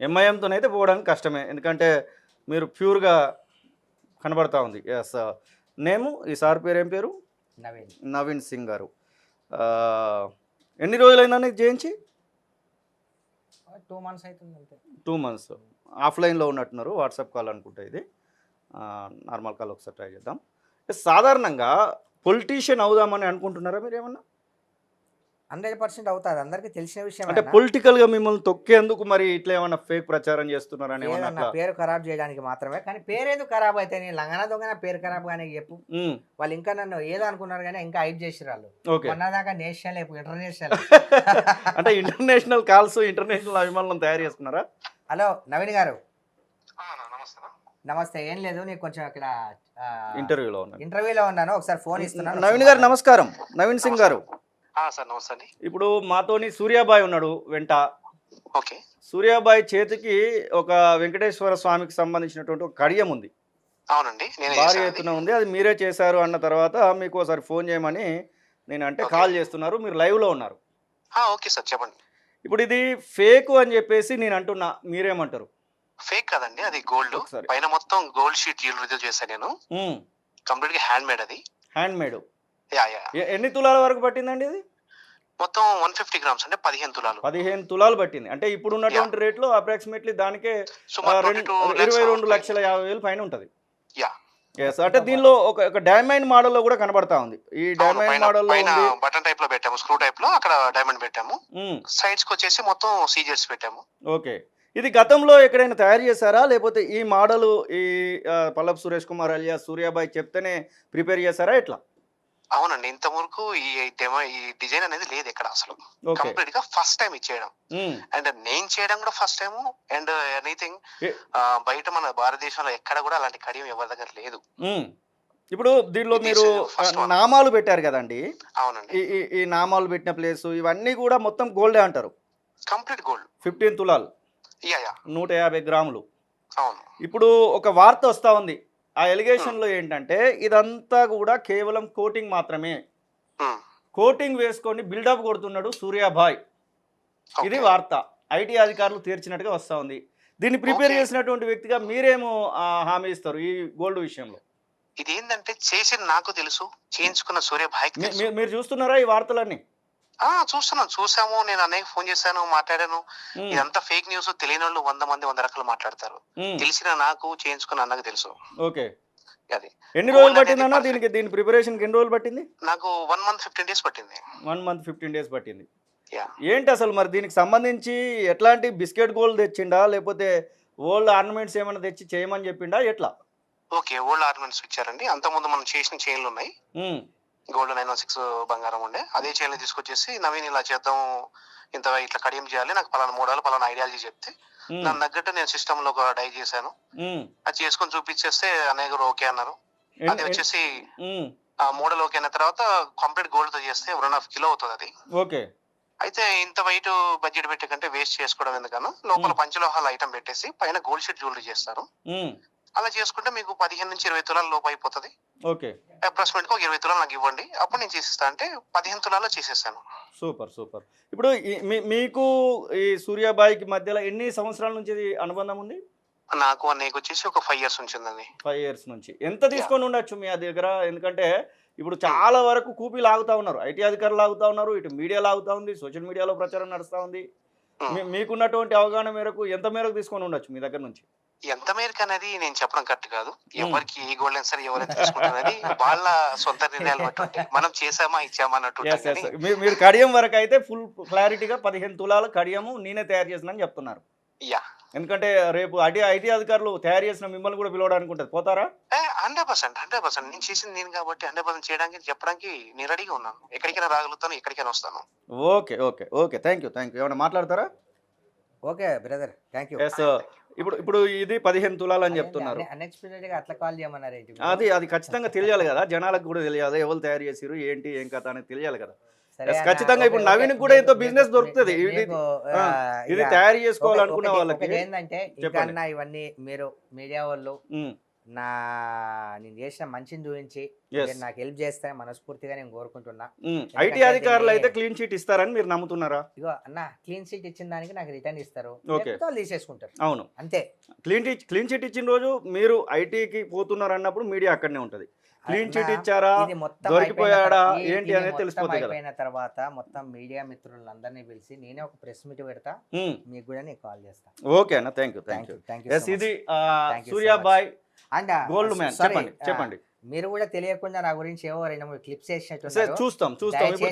ఎంఐఎంతోనైతే పోవడానికి కష్టమే. ఎందుకంటే మీరు ప్యూర్‌గా కనబడతా ఉంది. యెస్. నేము ఈ సార్ పేరేం పేరు? నవీన్. నవీన్ సింగ్ గారు. ఆహ్, ఎన్ని రోజులైందండి ఇది జేయించి? 2 మంత్స్ అయితుంది అంతే. 2 మంత్స్. ఆఫ్‌లైన్‌లో ఉన్నట్టున్నారు. వాట్సాప్ కాల్ అనుకుంటా ఇది. నార్మల్ కాల్ ఒకసారి ట్రై చేద్దాం. సాధారణంగా పొలిటీషియన్ అవుదామని అనుకుంటున్నారా మీరేమన్నా? 100% అవుతాది. అందరికీ తెలిసిన విషయమే అంటే అన్న. పొలిటికల్‌గా మిమ్మల్ని తొక్కేందుకు మరి ఇట్లా ఏమన్నా ఫేక్ ప్రచారం చేస్తున్నారని ఏమన్నా లేదన్న, అట్లా? పేరు ఖరాబ్ చేయడానికి మాత్రమే. కానీ పేరెందుకు ఖరాబ్ అయితాయి? నేను లంగన దొంగన పేరు ఖరాబ్ గానే చెప్పు. హ్మ్. వాళ్ళు ఇంకా నన్ను ఏదో అనుకున్నారు గానీ ఇంకా హైప్ చేసిర్రాళ్ళు. ఓకే. మొన్నదాకా నేషనల్ ఇంటర్నేషనల్. అంటే ఇంటర్నేషనల్ కాల్స్, ఇంటర్నేషనల్ అభిమానులను తయారు చేసుకున్నారా? హలో నవీన్ గారు. నమస్తే. నమస్తే. ఏం లేదు, నీకు కొంచెం ఇక్కడ ఇంటర్వ్యూలో ఉన్నాను. ఇంటర్వ్యూలో ఉన్నాను. ఒకసారి ఫోన్ ఇస్తున్నాను. నవీన్ గారు నమస్కారం. నవీన్ సింగ్ గారు. సార్ నమస్తే అండి. ఇప్పుడు మాతోని సూర్యాబాయ్ ఉన్నాడు వెంట. ఓకే. సూర్యాబాయ్ చేతికి ఒక వెంకటేశ్వర స్వామికి సంబంధించినటువంటి ఒక కడియం ఉంది. అవునండి. నేనే భారీ చేశాను అది. ఎత్తున ఉంది. అది మీరే చేశారు అన్న తర్వాత మీకు ఒకసారి ఫోన్ చేయమని నేనంటే ఓకే. కాల్ చేస్తున్నారు. మీరు లైవ్‌లో ఉన్నారు. ఓకే సార్ చెప్పండి. ఇప్పుడు ఇది ఫేకు అని చెప్పేసి నేను అంటున్నా. మీరేమంటారు? ఫేక్ కాదండి, అది గోల్డ్. ఒకసారి. పైన మొత్తం గోల్డ్ షీట్ జ్యువెలరీతో చేశాను నేను. హ్మ్. కంప్లీట్ గా హ్యాండ్ మేడ్ అది. Hand made. యా. ఎన్ని తులాల వరకు పట్టిందండి ఇది? మొత్తం 150 గ్రామ్స్ అంటే 15 తులాలు. 15 తులాలు పట్టింది. అంటే ఇప్పుడు ఉన్నటువంటి రేట్లో అప్రాక్సిమేట్లీ దానికే సుమారు 22 లక్షల 50 వేలు పైన ఉంటది. యా. ఎస్. అంటే దీనిలో ఒక డైమండ్ మోడల్లో కూడా కనబడతా ఉంది. ఈ డైమండ్ మోడల్లో పైన ఉంది. బటన్ టైప్ లో పెట్టాము, స్క్రూ టైప్ లో అక్కడ డైమండ్ పెట్టాము. హ్మ్. సైడ్స్ కి వచ్చేసి మొత్తం సీజర్స్ పెట్టాము. ఓకే. ఇది గతంలో ఎక్కడైనా తయారు చేశారా? లేకపోతే ఈ మోడల్ ఈ పల్లప్ సురేష్ కుమార్ అలియాస్ సూర్యాబాయ్ చెప్తేనే ప్రిపేర్ చేశారా ఎట్లా? అవునండి, ఇంతవరకు ఈ డిజైన్ అనేది లేదు ఎక్కడ అసలు. ఓకే. కంప్లీట్ గా ఫస్ట్ టైం ఇచ్చేయడం. హ్మ్. అండ్ నేను చేయడం కూడా ఫస్ట్ టైం. అండ్ ఎనీథింగ్ ఏ- బయట మన భారతదేశంలో ఎక్కడ కూడా అలాంటి కడియం ఎవరి దగ్గర లేదు. హ్మ్. ఇప్పుడు దీనిలో This మీరు is first one. నామాలు పెట్టారు కదండి. అవునండి, ఈ ఈ ఈ నామాలు పెట్టిన ప్లేసు ఇవన్నీ కూడా మొత్తం గోల్డే అంటారు. Complete gold. 15 తులాలు, యా. 150 గ్రాములు. అవును. ఇప్పుడు ఒక వార్త వస్తూ ఉంది. ఆ ఎలిగేషన్లో ఏంటంటే ఇదంతా కూడా కేవలం కోటింగ్ మాత్రమే. Hmm. కోటింగ్ వేసుకొని బిల్డప్ కొడుతున్నాడు సూర్యాబాయ్. ఇది Okay. వార్త. ఐటీ అధికారులు తీర్చినట్టుగా వస్తూ ఉంది. దీన్ని ప్రిపేర్ Okay. చేసినటువంటి వ్యక్తిగా మీరేమో హామీ ఇస్తారు ఈ గోల్డ్ విషయంలో? ఇదేంటంటే చేసింది నాకు తెలుసు, చేయించుకున్న సూర్యభాయ్కి తెలుసు. మీరు చూస్తున్నారా ఈ వార్తలన్నీ? చూసాము. నేను అన్నయ్య ఫోన్ చేశాను, మాట్లాడాను. ఉమ్, ఇదంతా ఫేక్ న్యూస్. తెలియని వాళ్ళు 100 మంది 100 రకాలు మాట్లాడతారు. ఉమ్, తెలిసిన నాకు, చేయించుకున్న అన్నకు తెలుసు. ఓకే. అది ఎన్ని Gold రోజులు అనేది పట్టిందన్న perfect. దీని ప్రిపరేషన్కి ఎన్ని రోజులు పట్టింది? నాకు 1 month 15 days పట్టింది. 1 మంత్ 15 డేస్ పట్టింది. యా. ఏంటి అసలు మరి దీనికి సంబంధించి ఎట్లాంటి బిస్కెట్ గోల్డ్ తెచ్చిండా లేకపోతే ఓల్డ్ ఆర్నమెంట్స్ ఏమైనా తెచ్చి చేయమని చెప్పిండా ఎట్లా? ఓకే, ఓల్డ్ ఆర్నమెంట్స్ ఇచ్చారండి. అంతకుముందు మనం చేసిన చైన్లు ఉన్నాయి. ఉమ్, గోల్డ్ 916 బంగారం ఉండే అదే చైన్లు తీసుకొచ్చేసి నవీన్ ఇలా చేద్దాం, ఇట్లా కడియం చేయాలి, నాకు పలానా మోడల్ పలానా ఐడియాలజీ చెప్తే ఉమ్, దాని తగ్గట్టు నేను సిస్టమ్ లో ఒక డై చేశాను. ఉమ్. అది చేసుకొని చూపించేస్తే అన్నయ్య గారు ఓకే అన్నారు. అది ఎన్- వచ్చేసి ఉమ్, ఆ మోడల్ ఓకే అయిన తర్వాత కంప్లీట్ గోల్డ్ తో చేస్తే 1.5 కిలో అవుతుంది అది. ఓకే. అయితే ఇంత వైట్ బడ్జెట్ పెట్టే కంటే వేస్ట్ చేసుకోవడం ఎందుకన్నా లోపల పంచలోహాల ఐటమ్ పెట్టేసి పైన గోల్డ్ షీట్ జ్యువెలరీ చేస్తారు. ఉమ్, అలా చేసుకుంటే మీకు 15 నుంచి 20 తులాల లోపు అయిపోతుంది. ఓకే. అప్రాక్సిమేట్ గా 20 తులాలు నాకు ఇవ్వండి, అప్పుడు నేను చేసిస్తా అంటే 15 తులాల్లో చేసేసాను. Super super. ఇప్పుడు మీకు ఈ సూర్యాబాయికి మధ్యలో ఎన్ని సంవత్సరాల నుంచి ఇది అనుబంధం ఉంది? నాకు అన్నయ్యకి వచ్చేసి ఒక 5 years ఉంచిందండి. 5 ఇయర్స్ నుంచి. ఎంత తీసుకొని ఉండొచ్చు మీ దగ్గర? ఎందుకంటే ఇప్పుడు చాలా వరకు కూపీ లాగుతా ఉన్నారు. ఐటీ అధికారులు లాగుతా ఉన్నారు, ఇటు మీడియా లాగుతా ఉంది, సోషల్ మీడియాలో ప్రచారం నడుస్తూ ఉంది. మీకున్నటువంటి అవగాహన మేరకు ఎంత మేరకు తీసుకొని ఉండొచ్చు మీ దగ్గర నుంచి? ఎంత మేరకు అనేది నేను చెప్పడం కరెక్ట్ కాదు. ఎవరికి ఏ గోల్డ్ సరే ఎవరైనా తీసుకుంటారనేది వాళ్ళ సొంత నిర్ణయాలు బట్టి ఉంటాయి. మనం చేసామా ఇచ్చామా అన్నట్టు ఎస్ ఉంటుంది ఎస్. కానీ మీరు కడియం వరకు అయితే ఫుల్ క్లారిటీగా 15 తులాల కడియము నేనే తయారు చేసినని చెప్తున్నారు. యా. ఎందుకంటే రేపు ఐటీ అధికారులు తయారు చేసిన మిమ్మల్ని కూడా పిలవడానికి ఉంటుంది, పోతారా? 100% నేను చేసింది నేను కాబట్టి 100% చేయడానికి చెప్పడానికి నేను రెడీగా ఉన్నాను. ఎక్కడికైనా రాగలుగుతాను, ఎక్కడికైనా వస్తాను. Okay okay okay. Thank you ఏమైనా మాట్లాడతారా? Okay brother, thank you. Yes. ఇప్పుడు ఇది 15 తులాలు అని చెప్తున్నారు. అన్ఎక్స్పెక్టెడ్ గా అట్లా కాల్ చేయమన్నారు ఏంటి? అది ఖచ్చితంగా తెలియాలి కదా, జనాలకు కూడా తెలియాలి. ఎవరు తయారు చేసిరు ఏంటి ఏం కథ అనేది తెలియాలి కదా. సరే Yes, అన్న, ఖచ్చితంగా ఓకే, ఇప్పుడు ఓకే. నవీన్కి కూడా ఎంతో బిజినెస్ మీకు- దొరుకుతుంది. మీకు- ఇది మీకు, ఇది ఇక తయారు చేసుకోవాలనుకునే ఒకటి వాళ్ళకి ఏంటంటే ఇంకా చెప్పండి. అన్న ఇవన్నీ మీరు మీడియా వాళ్ళు ఉమ్, నేను చేసిన మంచిని చూపించి Yes. మీరు నాకు హెల్ప్ చేస్తారని మనస్ఫూర్తిగా నేను కోరుకుంటున్నా. ఐటీ ఎందుకంటే అధికారులు దీన్ని- అయితే క్లీన్ చీట్ ఇస్తారని మీరు నమ్ముతున్నారా? ఇగో అన్న క్లీన్ షీట్ ఇచ్చిన దానికి నాకు రిటర్న్ ఇస్తారు, Okay. లేకపోతే వాళ్ళు తీసేసుకుంటారు అవును. అంతే. క్లీన్ చీట్ ఇచ్చిన రోజు మీరు ఐటీకి పోతున్నారు అన్నప్పుడు మీడియా అక్కడనే ఉంటది. క్లీన్ అన్న, చీట్ ఇచ్చారా, ఇది మొత్తం దొరికిపోయాడా, అయిపోయిన ఏంటి ఇది అనేది మొత్తం తెలిసిపోతుంది కదా. అయిపోయిన తర్వాత మొత్తం మీడియా మిత్రులందరినీ పిలిచి నేనే ఒక ప్రెస్ మీట్ పెడతా, మీకు కూడా నేను కాల్ చేస్తా. ఓకే అన్న, thank you. Thanks, you. ఇది Thank you so సూర్యాబాయ్ అండ్ గోల్డ్ మ్యాన్. చెప్పండి. మీరు కూడా తెలియకుండా నా గురించి ఏవో 2-3 క్లిప్స్ వేసినట్టు చూస్తాం. ఇప్పుడు